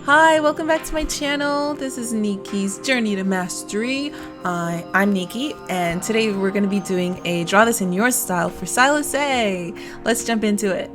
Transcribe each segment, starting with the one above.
Hi, welcome back to my channel. This is Niki's Journey to Mastery. I'm Niki, and today we're going to be doing a Draw This in Your Style for Sylessae. Let's jump into it.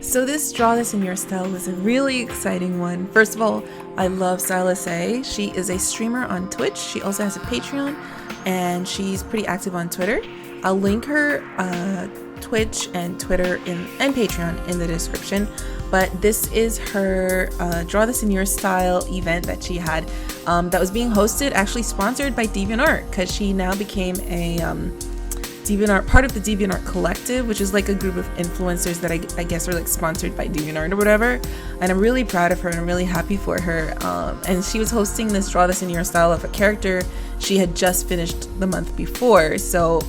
So this Draw This in Your Style was a really exciting one. First of all, I love Sylessae. She is a streamer on Twitch. She also has a Patreon, and she's pretty active on Twitter. I'll link her Twitch and Twitter and Patreon in the description. But this is her Draw This in Your Style event that she had that was being hosted, actually sponsored by DeviantArt, because she now became a DeviantArt, part of the DeviantArt collective, which is like a group of influencers that I guess are like sponsored by DeviantArt or whatever. And I'm really proud of her and I'm really happy for her. And she was hosting this Draw This in Your Style of a character she had just finished the month before. So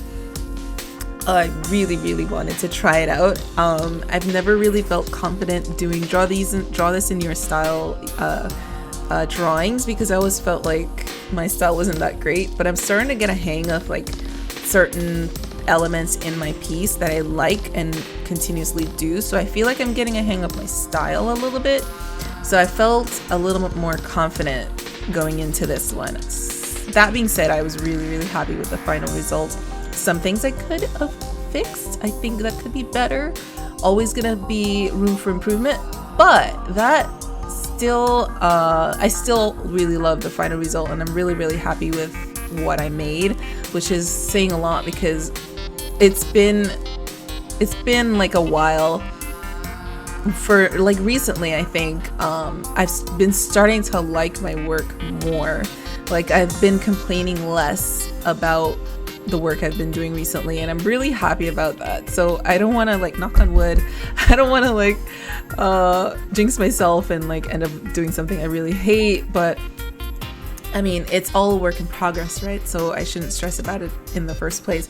I really wanted to try it out. I've never really felt confident doing Draw This in Your Style drawings, because I always felt like my style wasn't that great, but I'm starting to get a hang of like certain elements in my piece that I like and continuously do. So I feel like I'm getting a hang of my style a little bit. So I felt a little bit more confident going into this one. That being said, I was really happy with the final result. Some things I could have fixed. I think that could be better. Always gonna be room for improvement, but that still, I still really love the final result, and I'm really happy with what I made, which is saying a lot because it's been like a while. For like recently, I think I've been starting to like my work more. Like I've been complaining less about the work I've been doing recently, and I'm really happy about that. So I don't want to like knock on wood. I don't want to like jinx myself and like end up doing something I really hate, but I mean, it's all a work in progress, right? So I shouldn't stress about it in the first place.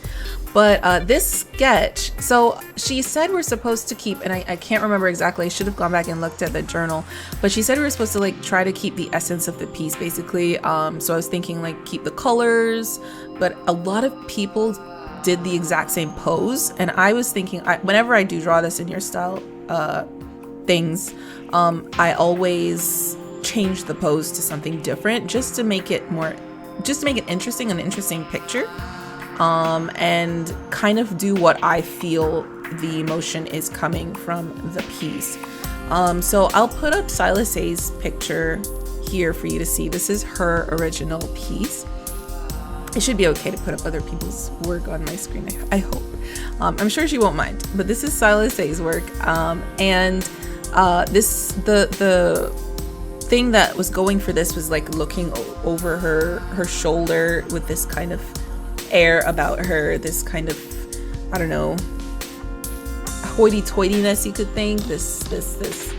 But this sketch, so she said we're supposed to keep, and I can't remember exactly, I should have gone back and looked at the journal, but she said we were supposed to like try to keep the essence of the piece basically. So I was thinking like keep the colors, but a lot of people did the exact same pose, and I was thinking whenever I do Draw This in Your Style things, I always change the pose to something different just to make it interesting, an interesting picture, and kind of do what I feel the emotion is coming from the piece. So I'll put up Sylessae's picture here for you to see. This is her original piece. It should be okay to put up other people's work on my screen, I hope. I'm sure she won't mind, but this is Sylessae's work, and the thing that was going for this was like looking over her shoulder with this kind of air about her, this kind of, I don't know, hoity-toityness, you could think, this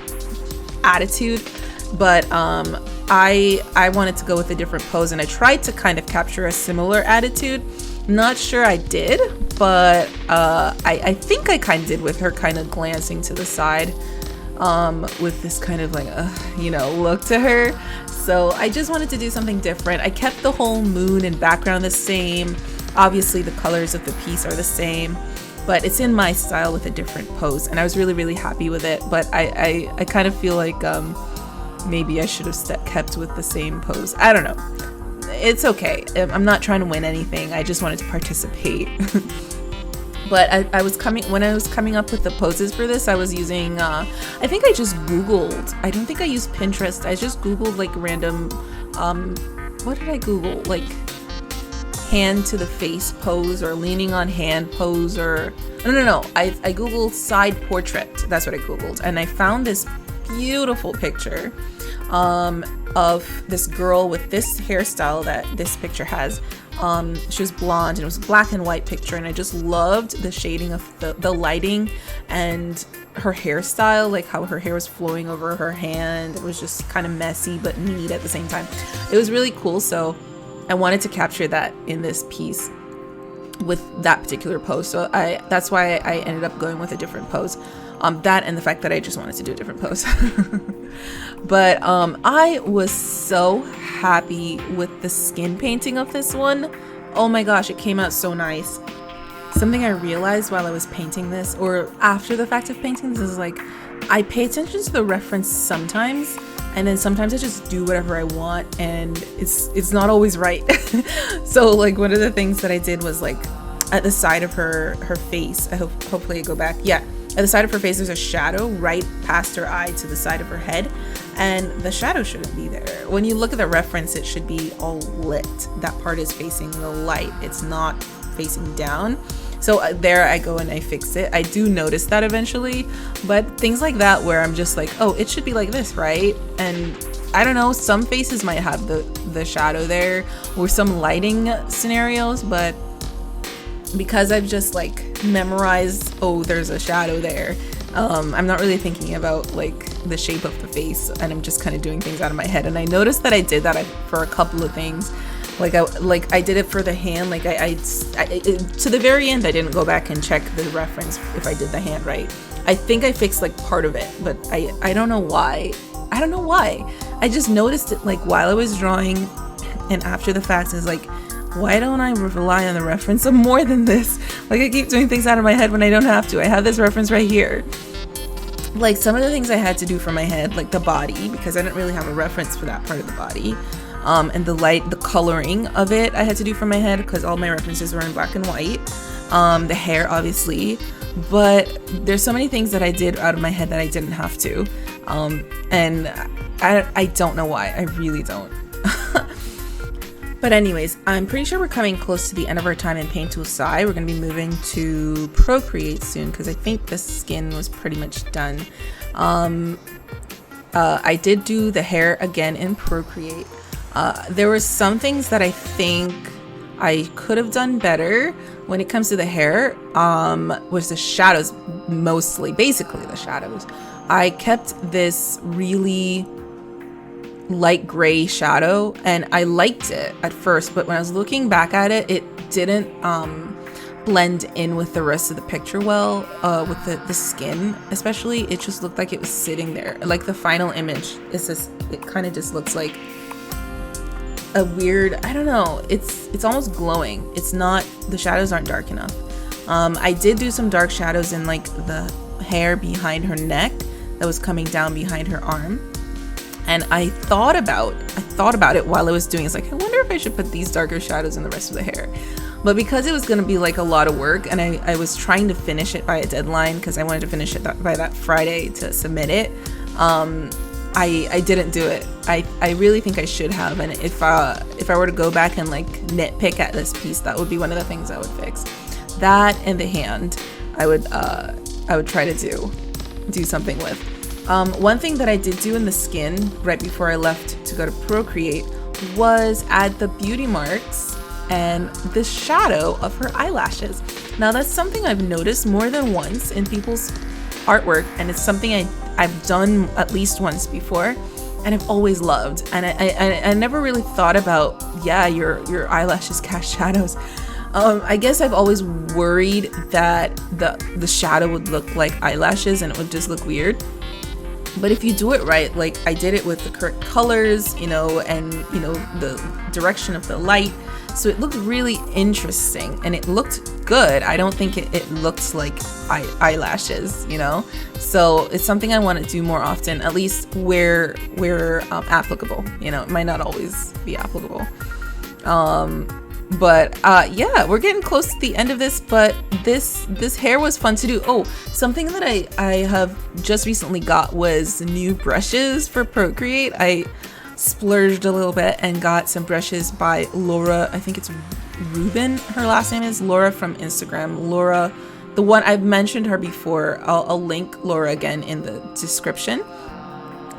attitude. But I wanted to go with a different pose, and I tried to kind of capture a similar attitude. Not sure I did, but I think I kind of did, with her kind of glancing to the side, with this kind of like look to her. So I just wanted to do something different. I kept the whole moon and background the same. Obviously the colors of the piece are the same, but it's in my style with a different pose, and I was really happy with it. But I kind of feel like maybe I should have kept with the same pose. I don't know. It's okay. I'm not trying to win anything. I just wanted to participate. But when I was coming up with the poses for this, I was using, I think I just Googled. I don't think I used Pinterest. I just Googled like random, what did I Google? Like hand to the face pose, or leaning on hand pose, or no. I Googled side portrait. That's what I Googled. And I found this beautiful picture of this girl with this hairstyle that this picture has. She was blonde, and it was a black and white picture, and I just loved the shading of the lighting and her hairstyle, like how her hair was flowing over her hand. It was just kind of messy but neat at the same time. It was really cool, so I wanted to capture that in this piece with that particular pose. So that's why I ended up going with a different pose. That and the fact that I just wanted to do a different pose. But I was so happy with the skin painting of this one. Oh my gosh, it came out so nice. something I realized while I was painting this, or after the fact of painting this, is like I pay attention to the reference sometimes, and then sometimes I just do whatever I want, and it's not always right. So like one of the things that I did was like at the side of her face, hopefully I go back, yeah, at the side of her face there's a shadow right past her eye to the side of her head, and the shadow shouldn't be there. When you look at the reference, it should be all lit. That part is facing the light, it's not facing down. So there I go and I fix it. I do notice that eventually, but things like that where I'm just like, oh, it should be like this, right? And I don't know, some faces might have the shadow there, or some lighting scenarios, but because I've just like memorized, oh, there's a shadow there, I'm not really thinking about like the shape of the face, and I'm just kind of doing things out of my head. And I noticed that I did that for a couple of things. Like I did it for the hand. Like I to the very end, I didn't go back and check the reference if I did the hand right. I think I fixed like part of it, but I don't know why. I don't know why. I just noticed it like while I was drawing, and after the fact is like, why don't I rely on the reference more than this? Like I keep doing things out of my head when I don't have to. I have this reference right here. Like some of the things I had to do for my head, like the body, because I didn't really have a reference for that part of the body. And the coloring of it I had to do for my head because all my references were in black and white. The hair, obviously, but there's so many things that I did out of my head that I didn't have to. And I don't know why. I really don't. But anyways, I'm pretty sure we're coming close to the end of our time in Paint Tool Sci. We're going to be moving to Procreate soon because I think the skin was pretty much done. I did do the hair again in Procreate. There were some things that I think I could have done better when it comes to the hair, was the shadows, basically the shadows. I kept this really light gray shadow and I liked it at first, but when I was looking back at it, it didn't blend in with the rest of the picture well, with the skin especially. It just looked like it was sitting there. Like the final image is just, it kind of just looks like a weird, I don't know, it's almost glowing. It's not, the shadows aren't dark enough. I did do some dark shadows in like the hair behind her neck that was coming down behind her arm, and I thought about it while I was doing it. It's like, I wonder if I should put these darker shadows in the rest of the hair. But because it was going to be like a lot of work, and I was trying to finish it by a deadline because I wanted to finish it by that Friday to submit it, I didn't do it. I really think I should have, and if I were to go back and like nitpick at this piece, that would be one of the things I would fix. That and the hand, I would try to do something with. One thing that I did do in the skin right before I left to go to Procreate was add the beauty marks and the shadow of her eyelashes. Now that's something I've noticed more than once in people's artwork, and it's something I've done at least once before, and I've always loved. And I never really thought about, yeah, your eyelashes cast shadows. I guess I've always worried that the shadow would look like eyelashes and it would just look weird. But if you do it right, like I did it with the correct colors, and the direction of the light, so it looked really interesting and it looked good. I don't think it looked like eyelashes, so it's something I want to do more often, at least where applicable. It might not always be applicable. But yeah, we're getting close to the end of this, but this hair was fun to do. Oh, something that I have just recently got was new brushes for Procreate. I splurged a little bit and got some brushes by Laura. I think it's Rubin, her last name is. Laura from Instagram. Laura, the one I've mentioned her before. I'll link Laura again in the description.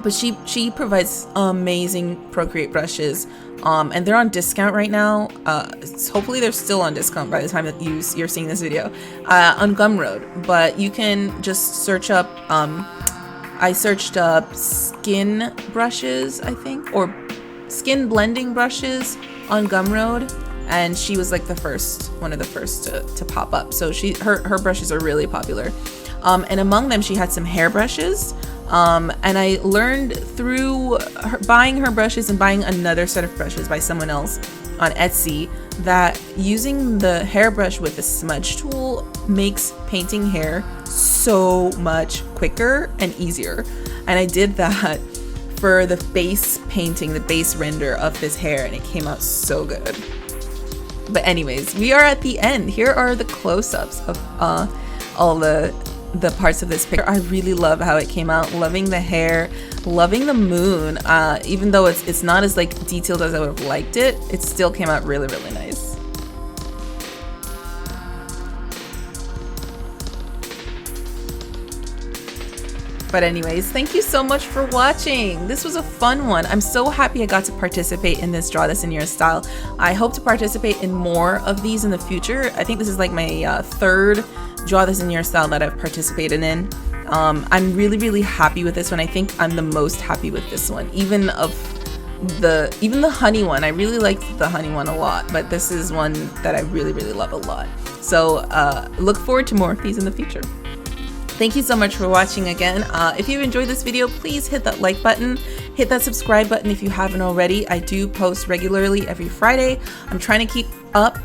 But she provides amazing Procreate brushes, and they're on discount right now. Hopefully they're still on discount by the time that you're seeing this video, on Gumroad. But you can just search up, I searched up skin brushes, I think, or skin blending brushes on Gumroad, and she was like one of the first to pop up. So her brushes are really popular, and among them she had some hair brushes. And I learned through buying her brushes and buying another set of brushes by someone else on Etsy that using the hairbrush with the smudge tool makes painting hair so much quicker and easier. And I did that for the base painting, the base render of this hair, and it came out so good. But anyways, we are at the end. Here are the close-ups of all the parts of this picture. I really love how it came out. Loving the hair, loving the moon. Even though it's not as like detailed as I would have liked it, it still came out really, really nice. But anyways, thank you so much for watching. This was a fun one. I'm so happy I got to participate in this Draw This in Your Style. I hope to participate in more of these in the future. I think this is like my third Draw This in Your Style that I've participated in. I'm really, really happy with this one. I think I'm the most happy with this one. Even the honey one. I really liked the honey one a lot, but this is one that I really, really love a lot. So look forward to more of these in the future. Thank you so much for watching again. If you enjoyed this video, please hit that like button, hit that subscribe button if you haven't already. I do post regularly every Friday. I'm trying to keep up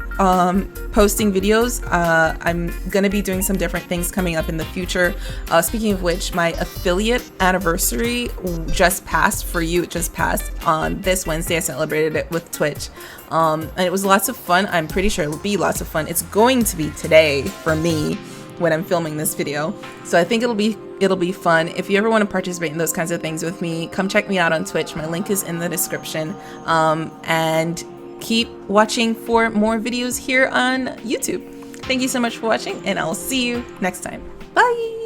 posting videos. I'm gonna be doing some different things coming up in the future. Speaking of which, my affiliate anniversary just passed for you. It just passed on this Wednesday. I celebrated it with Twitch. And it was lots of fun. I'm pretty sure it will be lots of fun. It's going to be today for me when I'm filming this video. So I think it'll be fun. If you ever want to participate in those kinds of things with me, come check me out on Twitch. My link is in the description. And keep watching for more videos here on YouTube. Thank you so much for watching, and I'll see you next time. Bye!